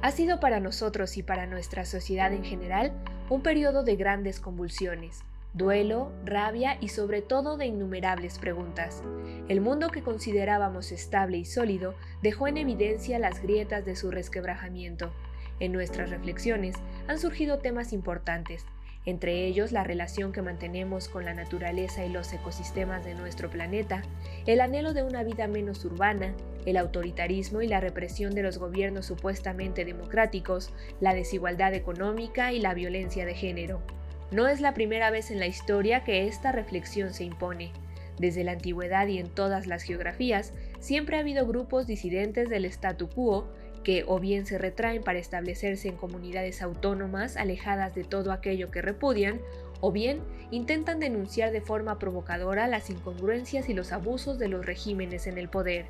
Ha sido para nosotros y para nuestra sociedad en general un periodo de grandes convulsiones, duelo, rabia y sobre todo de innumerables preguntas. El mundo que considerábamos estable y sólido dejó en evidencia las grietas de su resquebrajamiento. En nuestras reflexiones han surgido temas importantes, entre ellos la relación que mantenemos con la naturaleza y los ecosistemas de nuestro planeta, el anhelo de una vida menos urbana, el autoritarismo y la represión de los gobiernos supuestamente democráticos, la desigualdad económica y la violencia de género. No es la primera vez en la historia que esta reflexión se impone. Desde la antigüedad y en todas las geografías, siempre ha habido grupos disidentes del statu quo que o bien se retraen para establecerse en comunidades autónomas alejadas de todo aquello que repudian, o bien intentan denunciar de forma provocadora las incongruencias y los abusos de los regímenes en el poder.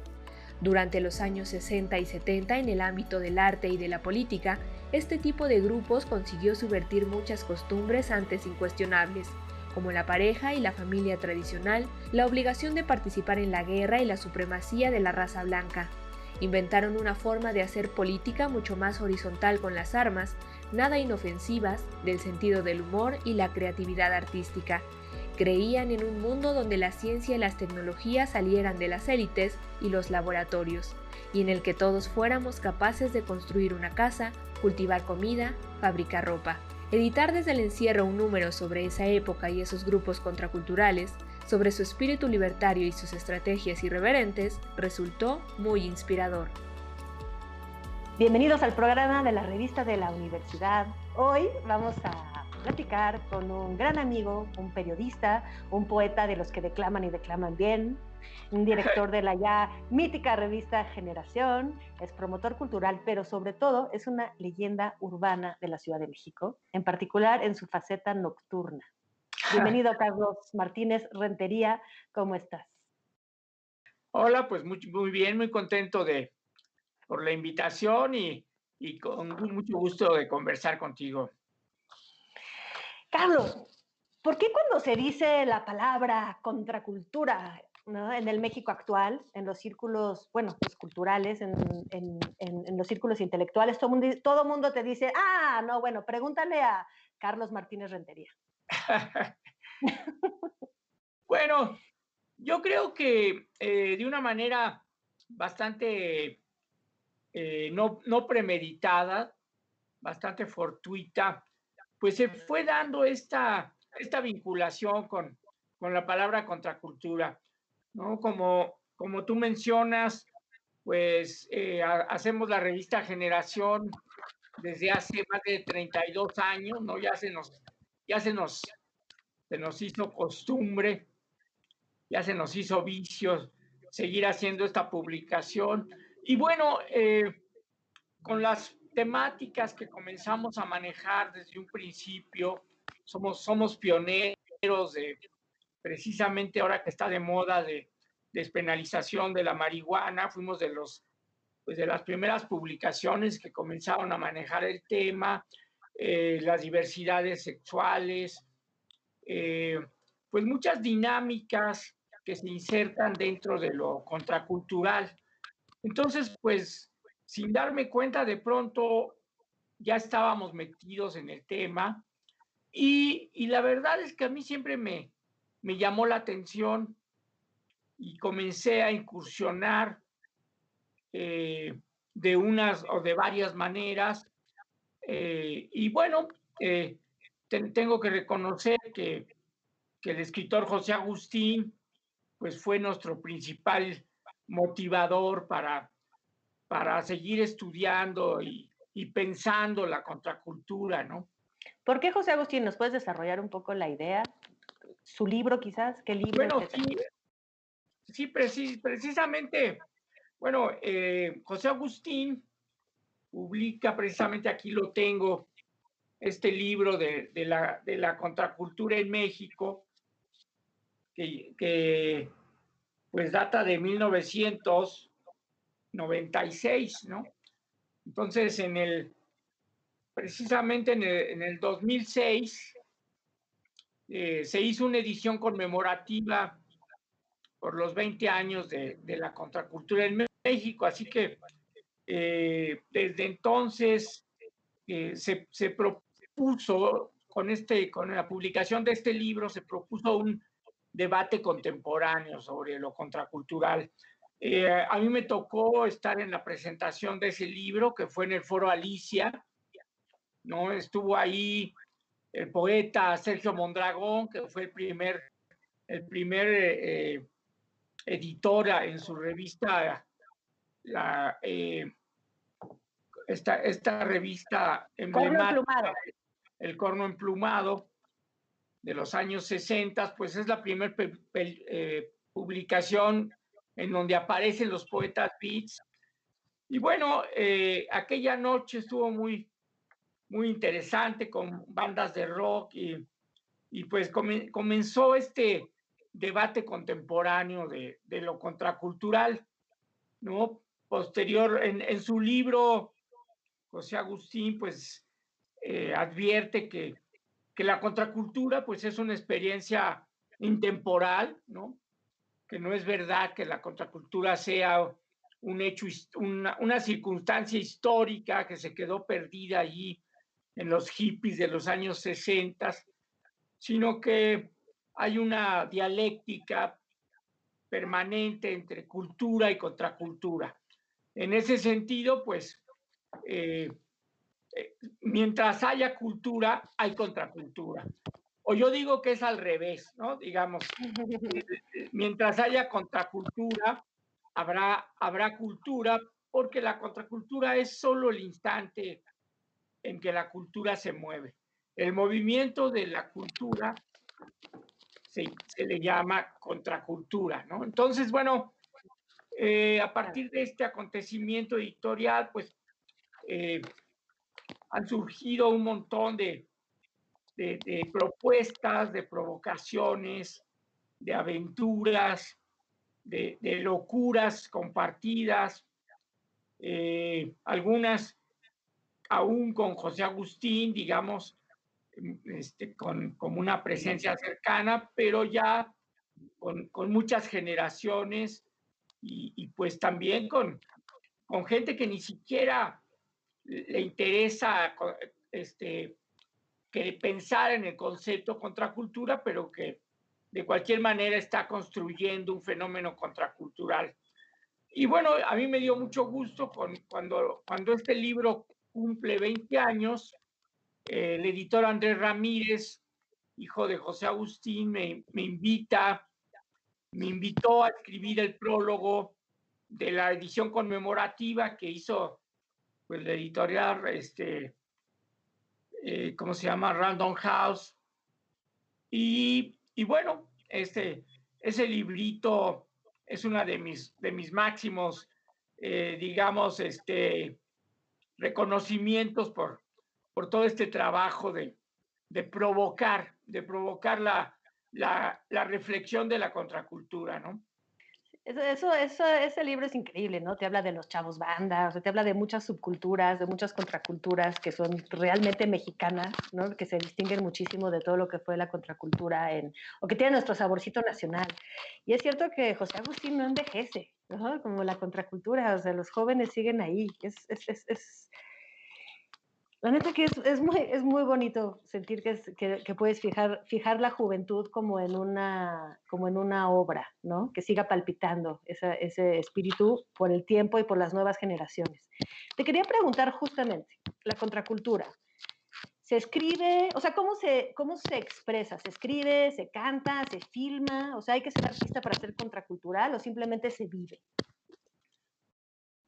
Durante los años 60 y 70, en el ámbito del arte y de la política, este tipo de grupos consiguió subvertir muchas costumbres antes incuestionables, como la pareja y la familia tradicional, la obligación de participar en la guerra y la supremacía de la raza blanca. Inventaron una forma de hacer política mucho más horizontal con las armas, nada inofensivas, del sentido del humor y la creatividad artística. Creían en un mundo donde la ciencia y las tecnologías salieran de las élites y los laboratorios, y en el que todos fuéramos capaces de construir una casa, cultivar comida, fabricar ropa. Editar desde el encierro un número sobre esa época y esos grupos contraculturales, sobre su espíritu libertario y sus estrategias irreverentes, resultó muy inspirador. Bienvenidos al programa de la revista de la universidad. Hoy vamos a platicar con un gran amigo, un periodista, un poeta de los que declaman y declaman bien, un director de la ya mítica revista Generación, es promotor cultural, pero sobre todo es una leyenda urbana de la Ciudad de México, en particular en su faceta nocturna. Bienvenido, Carlos Martínez Rentería, ¿cómo estás? Hola, pues muy bien, muy contento por la invitación y con mucho gusto de conversar contigo. Carlos, ¿por qué cuando se dice la palabra contracultura, ¿no?, en el México actual, en los círculos, bueno, pues culturales, en los círculos intelectuales, todo mundo te dice, no, bueno, pregúntale a Carlos Martínez Rentería? Bueno, yo creo que de una manera bastante no premeditada, bastante fortuita, pues se fue dando esta vinculación con la palabra contracultura, ¿no? Como tú mencionas, pues hacemos la revista Generación desde hace más de 32 años, ¿no? Se nos hizo costumbre, ya se nos hizo vicio seguir haciendo esta publicación. Y bueno, con las temáticas que comenzamos a manejar desde un principio, somos pioneros de precisamente ahora que está de moda de despenalización de la marihuana, fuimos de las primeras publicaciones que comenzaron a manejar el tema, las diversidades sexuales, pues muchas dinámicas que se insertan dentro de lo contracultural. Entonces, pues, sin darme cuenta, de pronto ya estábamos metidos en el tema y la verdad es que a mí siempre me llamó la atención y comencé a incursionar de unas o de varias maneras. Y bueno, tengo que reconocer que el escritor José Agustín pues fue nuestro principal motivador para seguir estudiando y pensando la contracultura, ¿no? ¿Por qué, José Agustín? ¿Nos puedes desarrollar un poco la idea? ¿Su libro quizás? ¿Qué libro? Bueno, sí, precisamente, bueno, José Agustín publica, precisamente aquí lo tengo, este libro de la contracultura en México, que pues data de 1996, ¿no? Entonces, precisamente en el 2006 se hizo una edición conmemorativa por los 20 años de la contracultura en México, así que Desde entonces se propuso, con la publicación de este libro, se propuso un debate contemporáneo sobre lo contracultural. A mí me tocó estar en la presentación de ese libro, que fue en el Foro Alicia, ¿no? Estuvo ahí el poeta Sergio Mondragón, que fue el primer editora en su revista, esta revista emblemática, El Corno Emplumado, de los años 60, pues es la primera publicación en donde aparecen los poetas beats. Y bueno, aquella noche estuvo muy, muy interesante con bandas de rock y pues comenzó este debate contemporáneo de lo contracultural, ¿no? Posterior, en su libro, José Agustín, pues advierte que la contracultura, pues es una experiencia intemporal, ¿no? Que no es verdad que la contracultura sea un hecho, una circunstancia histórica que se quedó perdida allí en los hippies de los años 60, sino que hay una dialéctica permanente entre cultura y contracultura. En ese sentido, pues, mientras haya cultura, hay contracultura. O yo digo que es al revés, ¿no? Digamos, mientras haya contracultura, habrá cultura, porque la contracultura es solo el instante en que la cultura se mueve. El movimiento de la cultura se le llama contracultura, ¿no? Entonces, bueno, a partir de este acontecimiento editorial, pues han surgido un montón de propuestas, de provocaciones, de aventuras, de locuras compartidas, algunas aún con José Agustín, digamos, como una presencia cercana, pero ya con muchas generaciones y pues también con gente que ni siquiera le interesa que pensar en el concepto contracultura, pero que de cualquier manera está construyendo un fenómeno contracultural. Y bueno, a mí me dio mucho gusto cuando este libro cumple 20 años, el editor Andrés Ramírez, hijo de José Agustín, me invitó a escribir el prólogo de la edición conmemorativa que hizo pues, la editorial, ¿cómo se llama? Random House. Y bueno, ese librito es una de mis máximos, digamos, reconocimientos por todo este trabajo de provocar la reflexión de la contracultura, ¿no? Ese libro es increíble, ¿no? Te habla de los chavos bandas, o sea, te habla de muchas subculturas, de muchas contraculturas que son realmente mexicanas, ¿no? Que se distinguen muchísimo de todo lo que fue la contracultura o que tiene nuestro saborcito nacional. Y es cierto que José Agustín no envejece, ¿no? Como la contracultura, o sea, los jóvenes siguen ahí. La neta que es muy bonito sentir que puedes fijar la juventud como en una obra, ¿no? Que siga palpitando ese espíritu por el tiempo y por las nuevas generaciones. Te quería preguntar justamente, la contracultura. ¿Se escribe? O sea, ¿cómo se expresa? ¿Se escribe? ¿Se canta? ¿Se filma? O sea, ¿hay que ser artista para ser contracultural o simplemente se vive?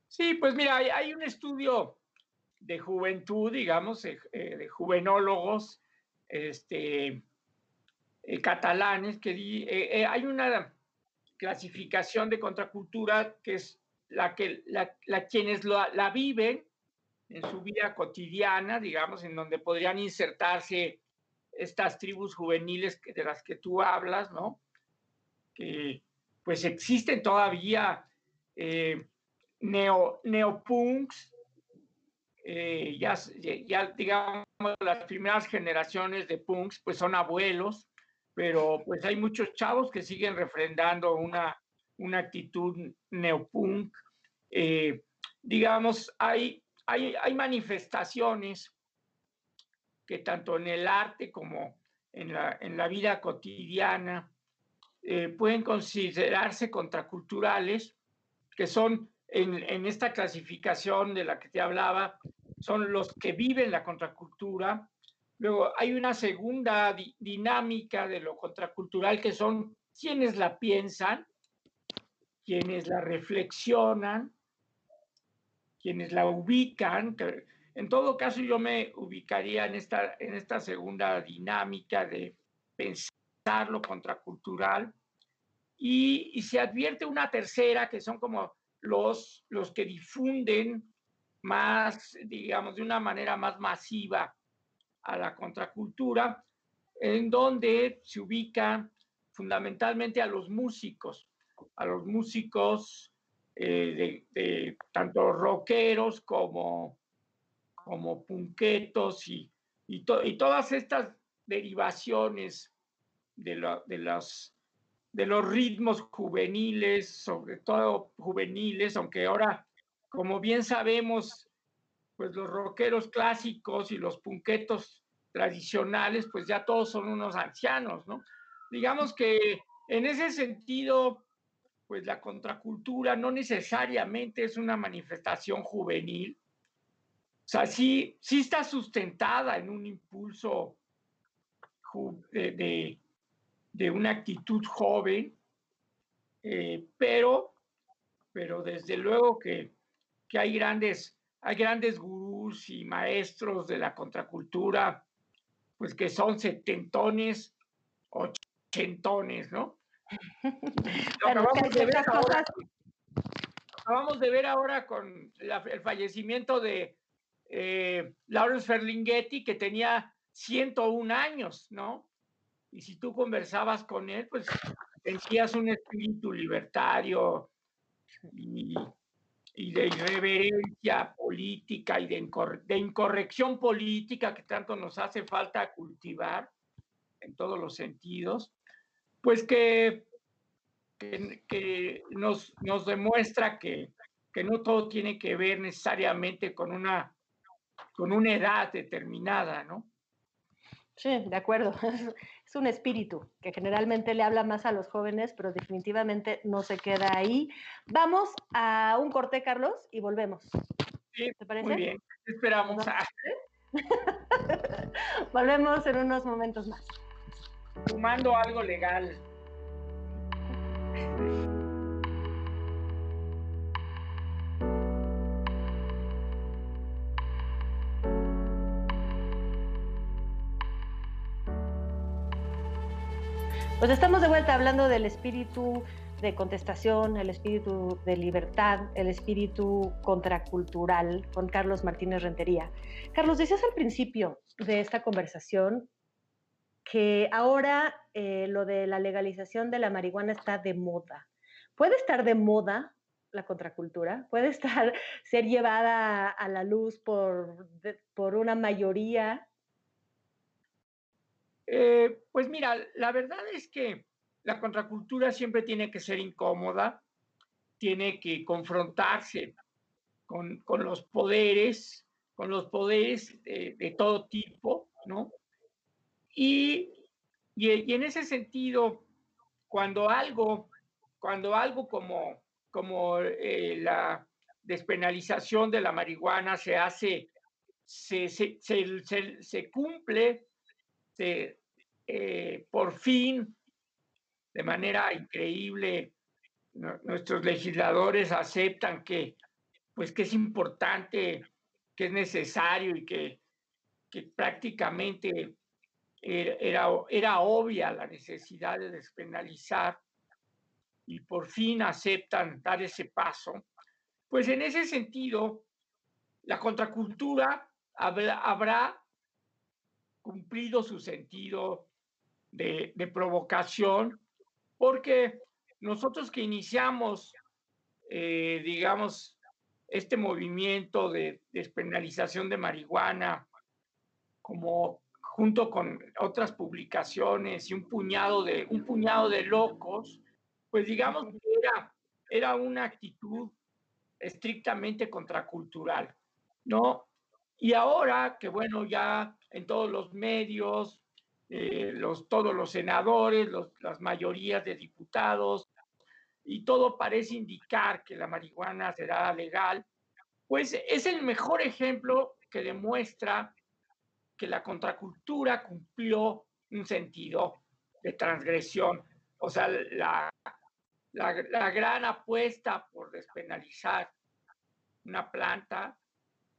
Sí, pues mira, hay un estudio de juventud, digamos, de juvenólogos catalanes, que hay una clasificación de contracultura que es quienes la viven en su vida cotidiana, digamos, en donde podrían insertarse estas tribus juveniles de las que tú hablas, ¿no? Que pues existen todavía neopunks, ya digamos las primeras generaciones de punks pues son abuelos, pero pues hay muchos chavos que siguen refrendando una actitud neopunk. digamos, hay manifestaciones que tanto en el arte como en la vida cotidiana pueden considerarse contraculturales, que son en esta clasificación de la que te hablaba, son los que viven la contracultura. Luego hay una segunda dinámica de lo contracultural, que son quienes la piensan, quienes la reflexionan, quienes la ubican. En todo caso, yo me ubicaría en esta segunda dinámica de pensar lo contracultural. Y se advierte una tercera, que son como los que difunden más, digamos, de una manera más masiva a la contracultura, en donde se ubica fundamentalmente a los músicos de tanto rockeros como punquetos y todas estas derivaciones de los ritmos juveniles, sobre todo juveniles, aunque ahora, como bien sabemos, pues los rockeros clásicos y los punquetos tradicionales, pues ya todos son unos ancianos, ¿no? Digamos que en ese sentido, pues la contracultura no necesariamente es una manifestación juvenil. O sea, sí está sustentada en un impulso de una actitud joven, pero desde luego que hay grandes gurús y maestros de la contracultura, pues que son setentones, ochentones, ¿no? Bueno, Acabamos de ver ahora con el fallecimiento de Lawrence Ferlinghetti, que tenía 101 años, ¿no? Y si tú conversabas con él, pues sentías un espíritu libertario y de irreverencia política y de incorrección política que tanto nos hace falta cultivar en todos los sentidos, pues que nos demuestra que no todo tiene que ver necesariamente con una edad determinada, ¿no? Sí, de acuerdo. Es un espíritu que generalmente le habla más a los jóvenes, pero definitivamente no se queda ahí. Vamos a un corte, Carlos, y volvemos. Sí, ¿Te parece? muy bien. Esperamos. Volvemos en unos momentos más. Fumando algo legal. Pues estamos de vuelta hablando del espíritu de contestación, el espíritu de libertad, el espíritu contracultural con Carlos Martínez Rentería. Carlos, decías al principio de esta conversación que ahora lo de la legalización de la marihuana está de moda. ¿Puede estar de moda la contracultura? ¿Puede ser llevada a la luz por una mayoría? Pues mira, la verdad es que la contracultura siempre tiene que ser incómoda, tiene que confrontarse con los poderes, de todo tipo, ¿no? Y en ese sentido, cuando algo como la despenalización de la marihuana se hace, se cumple, por fin, de manera increíble, nuestros legisladores aceptan pues, que es importante, que es necesario y que prácticamente era obvia la necesidad de despenalizar, y por fin aceptan dar ese paso. Pues en ese sentido, la contracultura habrá cumplido su sentido de provocación, porque nosotros que iniciamos, digamos, este movimiento de despenalización de marihuana, como junto con otras publicaciones y un puñado de locos, pues digamos que era una actitud estrictamente contracultural, ¿no? Y ahora que, bueno, ya en todos los medios, todos los senadores, las mayorías de diputados, y todo parece indicar que la marihuana será legal, pues es el mejor ejemplo que demuestra que la contracultura cumplió un sentido de transgresión. O sea, la gran apuesta por despenalizar una planta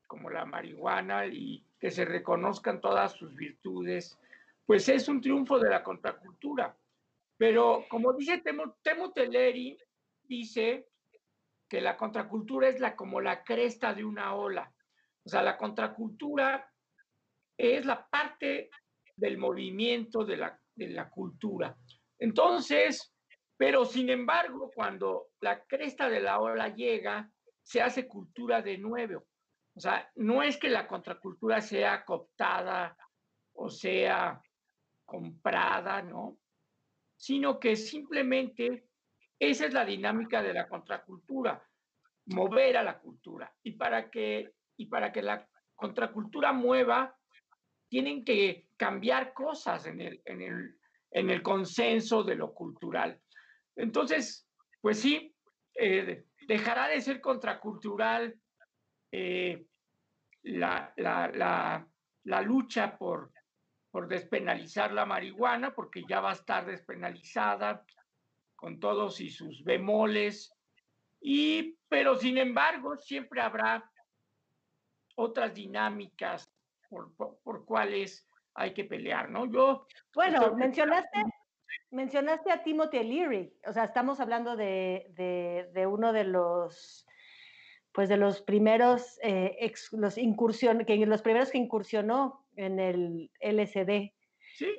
como la marihuana y que se reconozcan todas sus virtudes, pues es un triunfo de la contracultura. Pero como dice Temu Teleri, dice que la contracultura es como la cresta de una ola. O sea, la contracultura es la parte del movimiento de la cultura. Entonces, pero sin embargo, cuando la cresta de la ola llega, se hace cultura de nuevo. O sea, no es que la contracultura sea cooptada o sea comprada, ¿no? Sino que simplemente esa es la dinámica de la contracultura, mover a la cultura. Y para que la contracultura mueva, tienen que cambiar cosas en el consenso de lo cultural. Entonces, pues sí, dejará de ser contracultural eh, la lucha por despenalizar la marihuana, porque ya va a estar despenalizada con todos y sus bemoles, pero sin embargo siempre habrá otras dinámicas por cuales hay que pelear, ¿no? Yo Bueno, estoy... mencionaste a Timothy Leary, o sea, estamos hablando de uno de los, pues de los primeros, los primeros que incursionó en el LSD. Sí,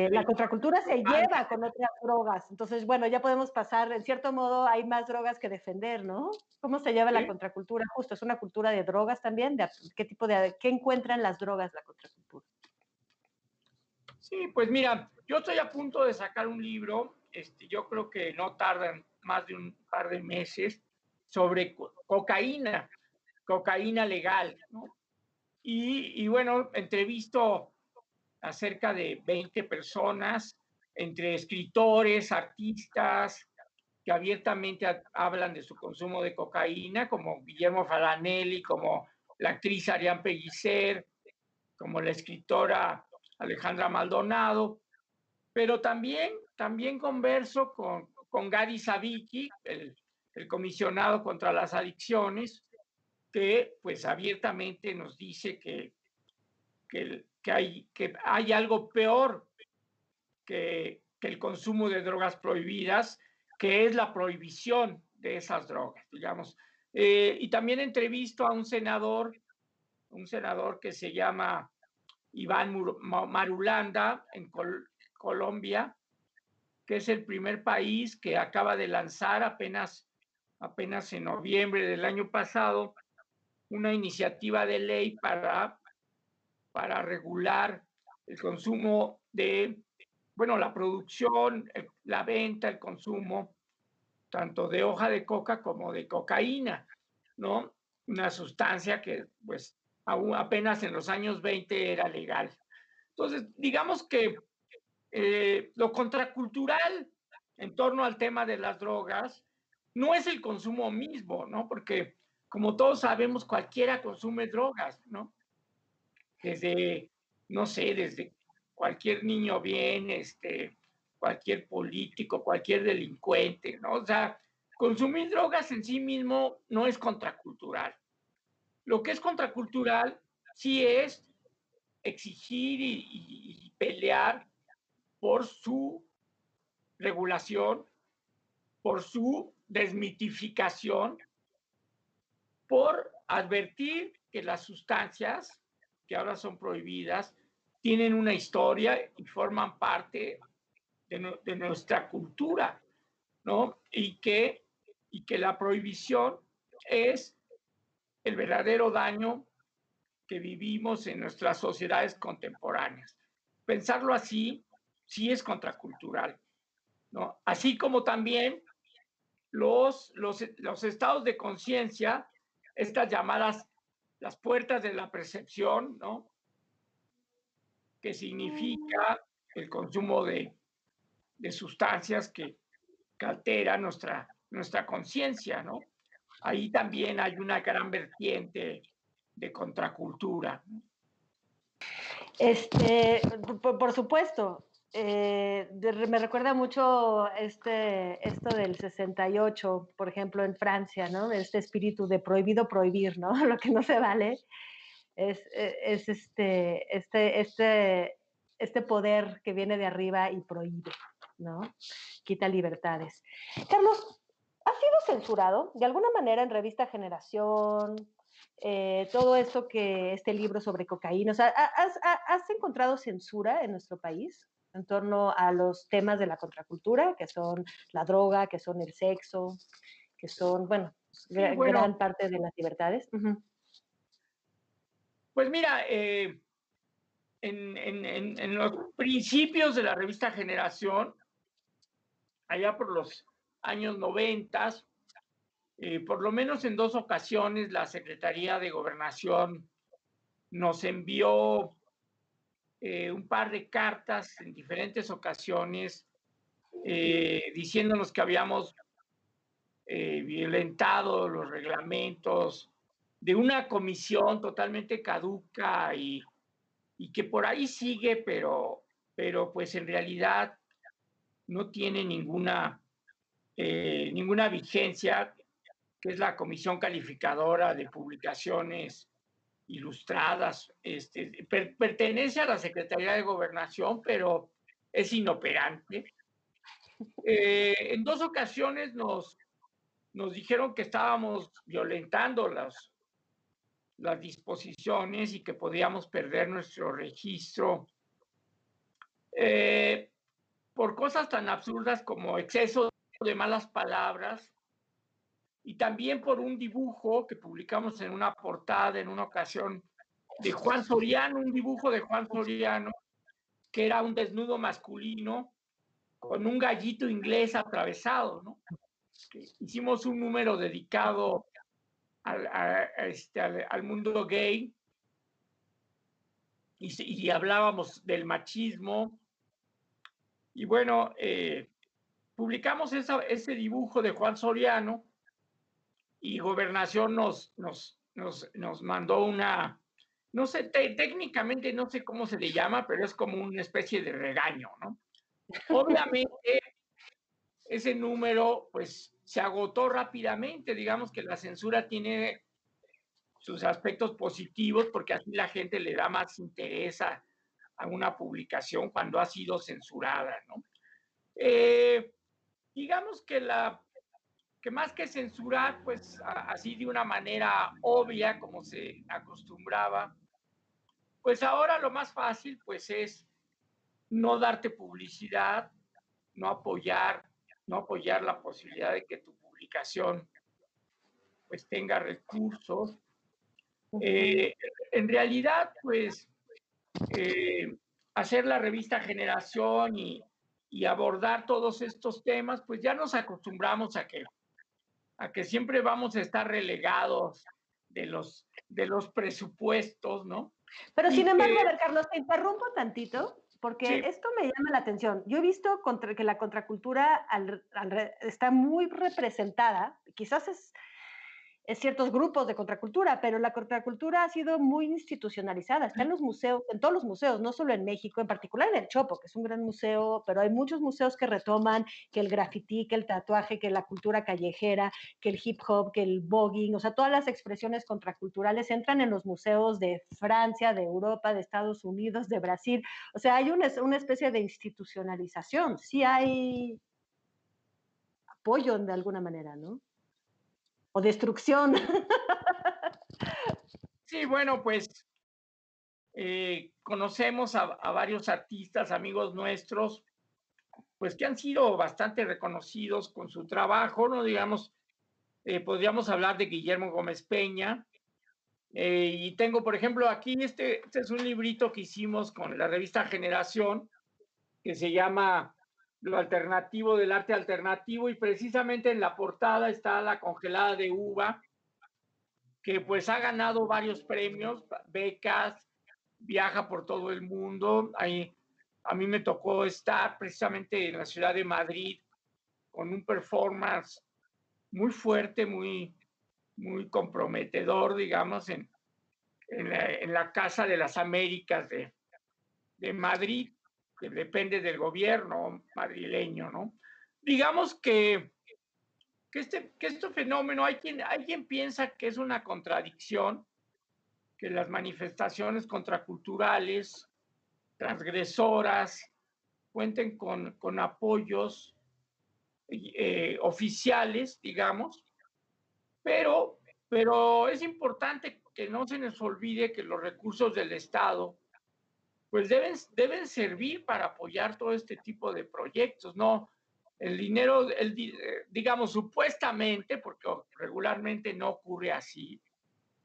La contracultura se lleva con otras drogas, entonces, bueno, ya podemos pasar, en cierto modo, hay más drogas que defender, ¿no? ¿Cómo se lleva la sí, contracultura? Justo, ¿es una cultura de drogas también? ¿Qué encuentran las drogas la contracultura? sí, pues mira, yo estoy a punto de sacar un libro, yo creo que no tardan más de un par de meses, sobre cocaína legal, ¿no? Y bueno, entrevisto a cerca de 20 personas, entre escritores, artistas, que abiertamente hablan de su consumo de cocaína, como Guillermo Falanelli, como la actriz Ariane Pellicer, como la escritora Alejandra Maldonado, pero también converso con Gary Savicki, el comisionado contra las adicciones, que pues abiertamente nos dice que hay algo peor que el consumo de drogas prohibidas, que es la prohibición de esas drogas, digamos. Y también entrevisto a un senador que se llama Iván Marulanda en Colombia, que es el primer país que acaba de lanzar apenas en noviembre del año pasado una iniciativa de ley para regular el consumo la producción, la venta, el consumo, tanto de hoja de coca como de cocaína, ¿no? Una sustancia que, pues, aún apenas en los años 20 era legal. Entonces, digamos que lo contracultural en torno al tema de las drogas no es el consumo mismo, ¿no? Porque, como todos sabemos, cualquiera consume drogas, ¿no? Desde, no sé, desde cualquier niño bien, cualquier político, cualquier delincuente, ¿no? O sea, consumir drogas en sí mismo no es contracultural. Lo que es contracultural sí es exigir y pelear por su regulación, por su desmitificación, por advertir que las sustancias que ahora son prohibidas tienen una historia y forman parte de nuestra cultura, ¿no? Y que la prohibición es el verdadero daño que vivimos en nuestras sociedades contemporáneas. Pensarlo así sí es contracultural, ¿no? Así como también los estados de conciencia estas llamadas las puertas de la percepción, ¿no? Que significa el consumo de sustancias que alteran nuestra conciencia, ¿no? Ahí también hay una gran vertiente de contracultura. Por supuesto. Me recuerda mucho esto del 68, por ejemplo, en Francia, ¿no? Este espíritu de prohibido prohibir, ¿no? Lo que no se vale es este poder que viene de arriba y prohíbe, ¿no? Quita libertades. Carlos, ¿has sido censurado de alguna manera en revista Generación? Todo esto que este libro sobre cocaína, o sea, ¿has encontrado censura en nuestro país en torno a los temas de la contracultura, que son la droga, que son el sexo, que son, bueno, Sí, bueno, gran parte de las libertades? pues mira, en los principios de la revista Generación, allá por los años 90, por lo menos en 2 ocasiones la Secretaría de Gobernación nos envió un par de cartas en diferentes ocasiones diciéndonos que habíamos violentado los reglamentos de una comisión totalmente caduca y que por ahí sigue, pero pues en realidad no tiene ninguna vigencia, que es la Comisión Calificadora de Publicaciones Ilustradas. Pertenece a la Secretaría de Gobernación, pero es inoperante. En 2 ocasiones nos dijeron que estábamos violentando las disposiciones y que podíamos perder nuestro registro por cosas tan absurdas como exceso de malas palabras y también por un dibujo que publicamos en una portada en una ocasión de Juan Soriano, un dibujo de Juan Soriano, que era un desnudo masculino con un gallito inglés atravesado, ¿no? Hicimos un número dedicado al mundo gay y hablábamos del machismo. Y bueno, publicamos ese dibujo de Juan Soriano y Gobernación nos mandó una, no sé, técnicamente no sé cómo se le llama, pero es como una especie de regaño, ¿no? Obviamente, ese número pues se agotó rápidamente, digamos que la censura tiene sus aspectos positivos porque así la gente le da más interés a una publicación cuando ha sido censurada, ¿no? Digamos que más que censurar, pues así de una manera obvia como se acostumbraba, pues ahora lo más fácil pues es no darte publicidad, no apoyar, no apoyar la posibilidad de que tu publicación pues tenga recursos. En realidad, pues hacer la revista Generación y abordar todos estos temas, pues ya nos acostumbramos a que siempre vamos a estar relegados de los presupuestos, ¿no? Pero Y sin embargo, que, a ver, Carlos, te interrumpo tantito, porque sí, esto me llama la atención. Yo he visto que la contracultura está muy representada, quizás es ciertos grupos de contracultura, pero la contracultura ha sido muy institucionalizada. Está en los museos, en todos los museos, no solo en México, en particular en el Chopo, que es un gran museo, pero hay muchos museos que retoman que el graffiti, que el tatuaje, que la cultura callejera, que el hip hop, que el voguing, o sea, todas las expresiones contraculturales entran en los museos de Francia, de Europa, de Estados Unidos, de Brasil. O sea, hay una especie de institucionalización. Sí hay apoyo de alguna manera, ¿no? O destrucción. sí, bueno, pues conocemos a varios artistas, amigos nuestros, pues que han sido bastante reconocidos con su trabajo, ¿no? Digamos, podríamos hablar de Guillermo Gómez Peña, y tengo, por ejemplo, aquí este es un librito que hicimos con la revista Generación, que se llama Lo alternativo del arte alternativo, y precisamente en la portada está la congelada de uva, que pues ha ganado varios premios, becas, viaja por todo el mundo. Ahí, a mí me tocó estar precisamente en la ciudad de Madrid con un performance muy fuerte, muy comprometedor, digamos, en la Casa de las Américas de Madrid, que depende del gobierno madrileño, ¿no? Digamos que este fenómeno, hay quien piensa que es una contradicción, que las manifestaciones contraculturales, transgresoras, cuenten con apoyos oficiales, digamos, pero es importante que no se nos olvide que los recursos del Estado pues deben servir para apoyar todo este tipo de proyectos, ¿no? El dinero, digamos, supuestamente, porque regularmente no ocurre así,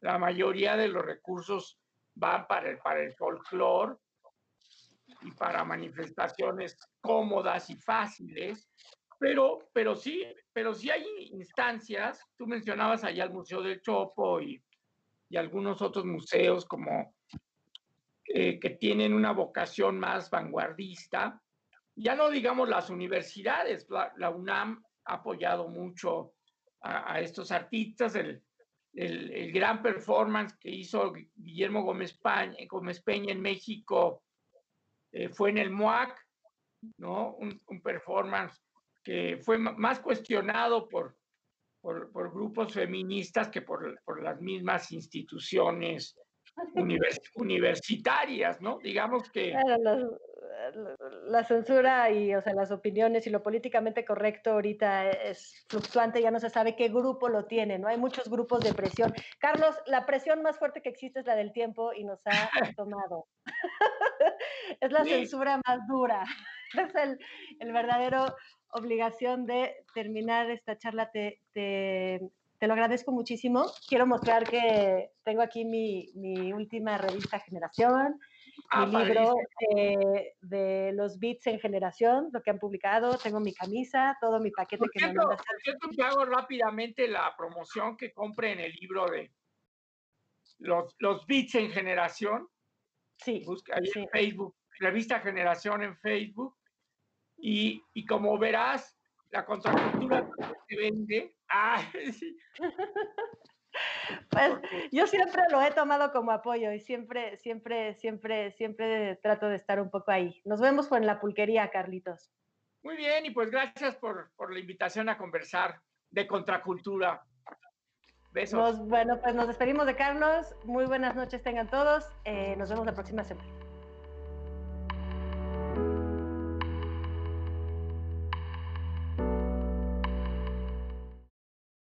la mayoría de los recursos van para el folclore y para manifestaciones cómodas y fáciles, pero sí hay instancias, tú mencionabas allá el Museo del Chopo y algunos otros museos como que tienen una vocación más vanguardista. Ya no digamos las universidades, la UNAM ha apoyado mucho a estos artistas, el gran performance que hizo Guillermo Gómez Peña en México fue en el MUAC, ¿no? Un performance que fue más cuestionado por grupos feministas que por las mismas instituciones universitarias, ¿no? Digamos que... Claro, la censura y, o sea, las opiniones y lo políticamente correcto ahorita es fluctuante, ya no se sabe qué grupo lo tiene, ¿no? Hay muchos grupos de presión. Carlos, la presión más fuerte que existe es la del tiempo y nos ha tomado. Es la Sí, censura más dura. Es el verdadero obligación de terminar esta charla. Te lo agradezco muchísimo. Quiero mostrar que tengo aquí mi última revista Generación, mi libro padrísimo. de los beats en Generación, lo que han publicado, tengo mi camisa, todo mi paquete que me mandas. Por cierto, te hago rápidamente la promoción que compren el libro de los beats en Generación. Sí, Busca ahí sí. en Facebook, revista Generación en Facebook. Y como verás, la contracultura se vende. Ah, sí, Pues porque, yo siempre lo he tomado como apoyo y siempre trato de estar un poco ahí. Nos vemos en la pulquería, Carlitos. muy bien, y pues gracias por la invitación a conversar de contracultura. Besos. Bueno, pues nos despedimos de Carlos. Muy buenas noches tengan todos. Nos vemos la próxima semana.